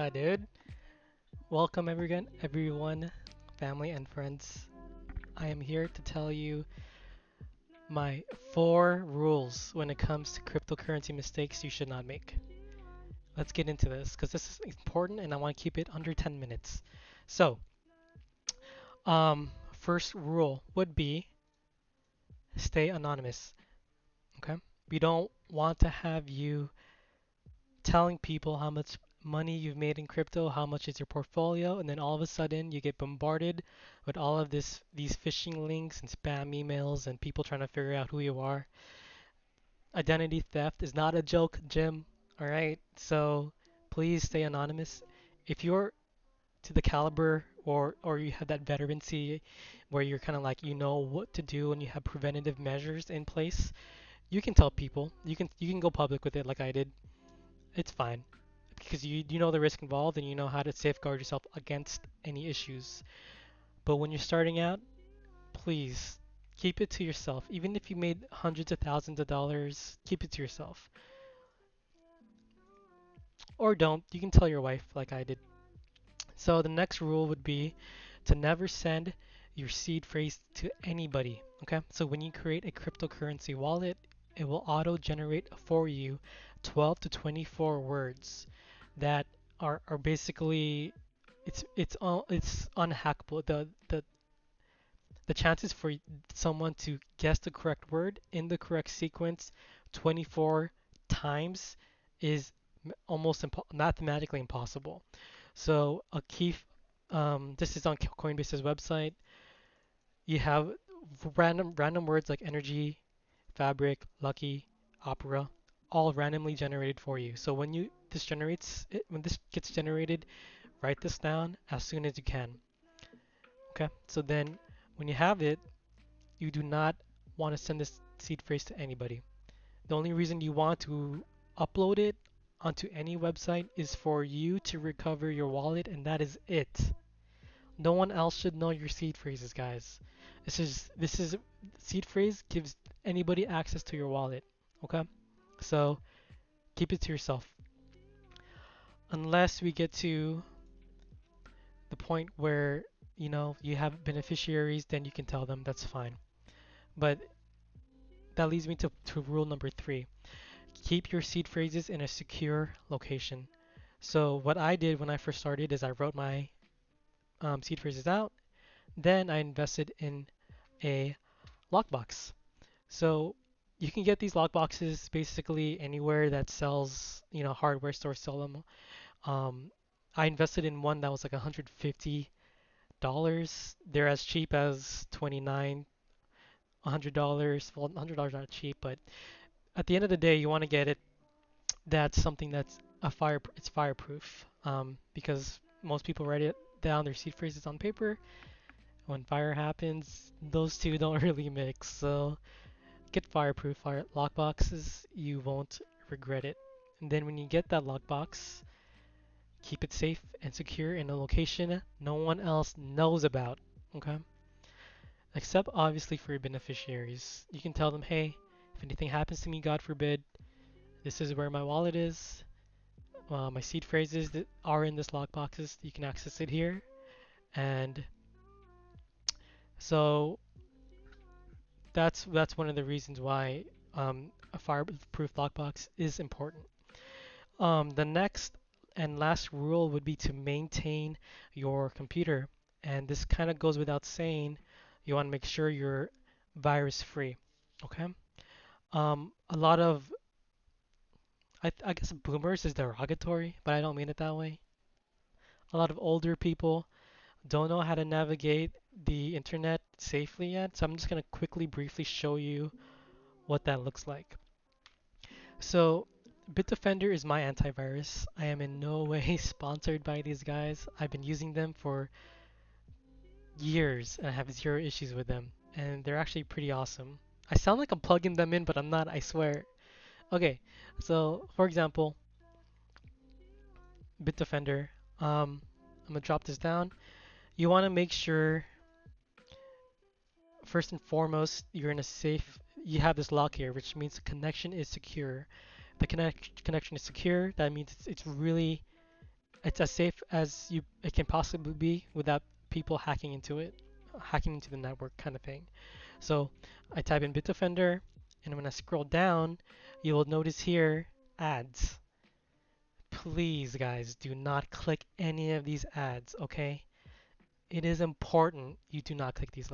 Yeah, dude. Welcome everyone, family and friends. I am here to tell you my 4 rules when it comes to cryptocurrency mistakes you should not make. Let's get into this because this is important and I want to keep it under 10 minutes. So, first rule would be stay anonymous. Okay? We don't want to have you telling people how much money you've made in crypto, how much is your portfolio, and then all of a sudden you get bombarded with all of these phishing links and spam emails and people trying to figure out who you are. Identity theft is not a joke, Jim. All right, so please stay anonymous. If you're to the caliber or you have that veterancy where you're kind of like you know what to do and you have preventative measures in place, you can tell people. You can go public with it like I did. It's fine because you know the risk involved and you know how to safeguard yourself against any issues. But when you're starting out, please keep it to yourself. Even if you made hundreds of thousands of dollars, keep it to yourself. Or don't. You can tell your wife like I did. So the next rule would be to never send your seed phrase to anybody. Okay? So when you create a cryptocurrency wallet, it will auto generate for you 12 to 24 words that are basically it's unhackable. The chances for someone to guess the correct word in the correct sequence 24 times is almost mathematically impossible. So a key, this is on Coinbase's website. You have random words like energy, fabric, lucky, opera, all randomly generated for you. So when this gets generated, write this down as soon as you can. Okay. So then when you have it, you do not want to send this seed phrase to anybody. The only reason you want to upload it onto any website is for you to recover your wallet, and that is it. No one else should know your seed phrases, guys. This is seed phrase gives anybody access to your wallet. Okay? So keep it to yourself. Unless we get to the point where you have beneficiaries, then you can tell them that's fine. But that leads me to rule number 3. Keep your seed phrases in a secure location. So what I did when I first started is I wrote my seed phrases out. Then I invested in a lockbox. So you can get these lockboxes basically anywhere that sells, hardware stores sell them. Um, I invested in one that was like $150. They're as cheap as 29, $100. Well, $100 not cheap, but at the end of the day, you want to get it. That's something that's it's fireproof. Because most people write it down their seed phrases on paper. When fire happens, those two don't really mix. So get fireproof fire lockboxes. You won't regret it. And then when you get that lockbox, keep it safe and secure in a location no one else knows about. Okay? Except obviously for your beneficiaries. You can tell them, hey, if anything happens to me, God forbid, this is where my wallet is. My seed phrases that are in this lockboxes. You can access it here. And so that's one of the reasons why a fireproof lockbox is important. The next and last rule would be to maintain your computer. And this kind of goes without saying. You want to make sure you're virus free. Okay? A lot of, I guess boomers is derogatory, but I don't mean it that way. A lot of older people don't know how to navigate the internet safely yet. So I'm just going to quickly, briefly show you what that looks like. So Bitdefender is my antivirus. I am in no way sponsored by these guys. I've been using them for years and I have zero issues with them. And they're actually pretty awesome. I sound like I'm plugging them in, but I'm not, I swear. Okay, so for example, Bitdefender. I'm gonna drop this down. You want to make sure, first and foremost, you're in a safe. You have this lock here, which means the connection is secure. The connection is secure. That means it's really it's as safe as it can possibly be without people hacking into the network kind of thing. So I type in Bitdefender, and when I scroll down, you will notice here ads. Please, guys, do not click any of these ads, okay? It is important you do not click these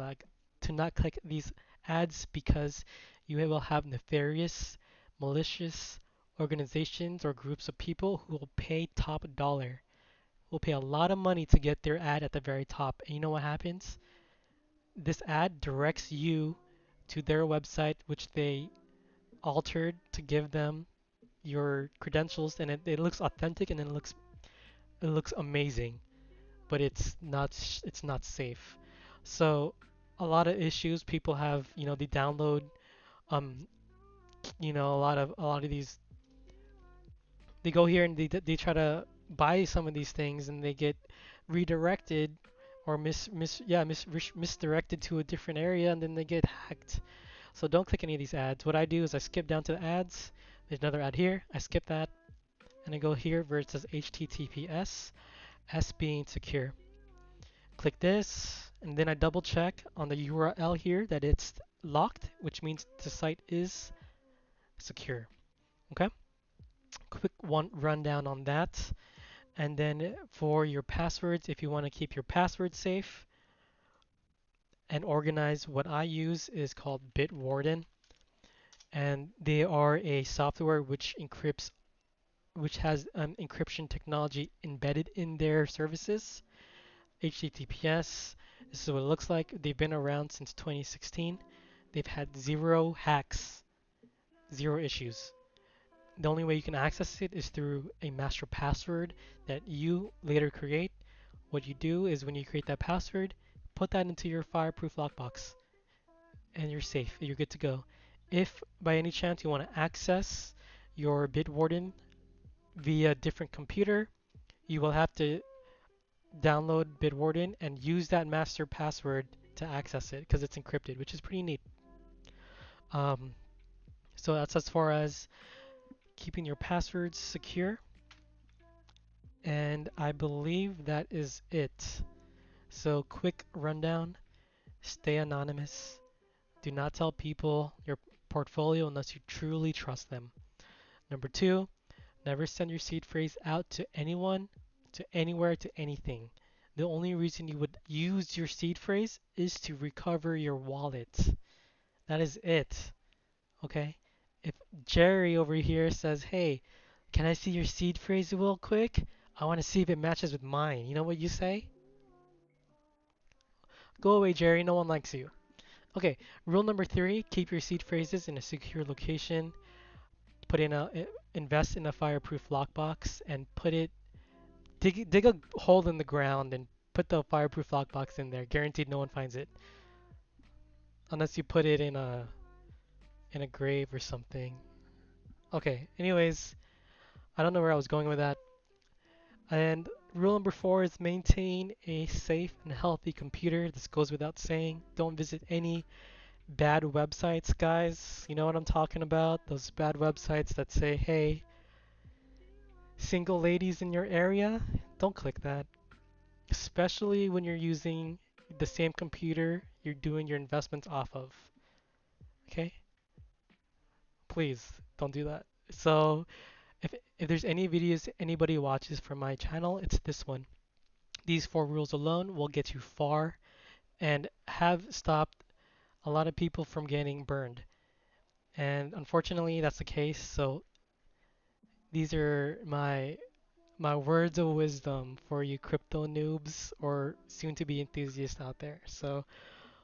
ads because you will have nefarious, malicious organizations or groups of people who will pay top dollar, will pay a lot of money to get their ad at the very top. And you know what happens? This ad directs you to their website, which they altered to give them your credentials, and it looks authentic and it looks amazing, but it's not safe. So a lot of issues people have, they download, um, a lot of these, they go here and they try to buy some of these things and they get redirected or misdirected to a different area and then they get hacked. So don't click any of these ads. What I do is I skip down to the ads. There's another ad here. I skip that and I go here where it says HTTPS, S being secure. Click this and then I double check on the URL here that it's locked, which means the site is secure. Okay? Quick one rundown on that. And then for your passwords, if you want to keep your passwords safe and organized, what I use is called Bitwarden. And they are a software which has encryption technology embedded in their services. HTTPS, this is what it looks like. They've been around since 2016. They've had zero hacks, zero issues. The only way you can access it is through a master password that you later create. What you do is when you create that password, put that into your fireproof lockbox and you're safe. You're good to go. If by any chance you want to access your Bitwarden via different computer, you will have to download Bitwarden and use that master password to access it because it's encrypted, which is pretty neat. Um, so that's as far as keeping your passwords secure. And I believe that is it. So quick rundown, stay anonymous. Do not tell people your portfolio unless you truly trust them. Number two, never send your seed phrase out to anyone, to anywhere, to anything. The only reason you would use your seed phrase is to recover your wallet. That is it. Okay? If Jerry over here says, hey, can I see your seed phrase real quick? I want to see if it matches with mine. You know what you say? Go away, Jerry. No one likes you. Okay, rule number three, keep your seed phrases in a secure location. Invest in a fireproof lockbox and dig a hole in the ground and put the fireproof lockbox in there. Guaranteed no one finds it. Unless you put it in a grave or something. Okay, anyways, I don't know where I was going with that. And rule number four is maintain a safe and healthy computer. This goes without saying. Don't visit any bad websites, guys. You know what I'm talking about? Those bad websites that say, hey, single ladies in your area? Don't click that. Especially when you're using the same computer you're doing your investments off of. Okay? Please don't do that. So, if there's any videos anybody watches from my channel, it's this one. These four rules alone will get you far and have stopped a lot of people from getting burned. And unfortunately, that's the case. So these are my words of wisdom for you crypto noobs or soon to be enthusiasts out there. So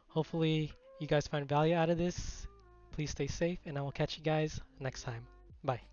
hopefully you guys find value out of this. Please stay safe and I will catch you guys next time. Bye.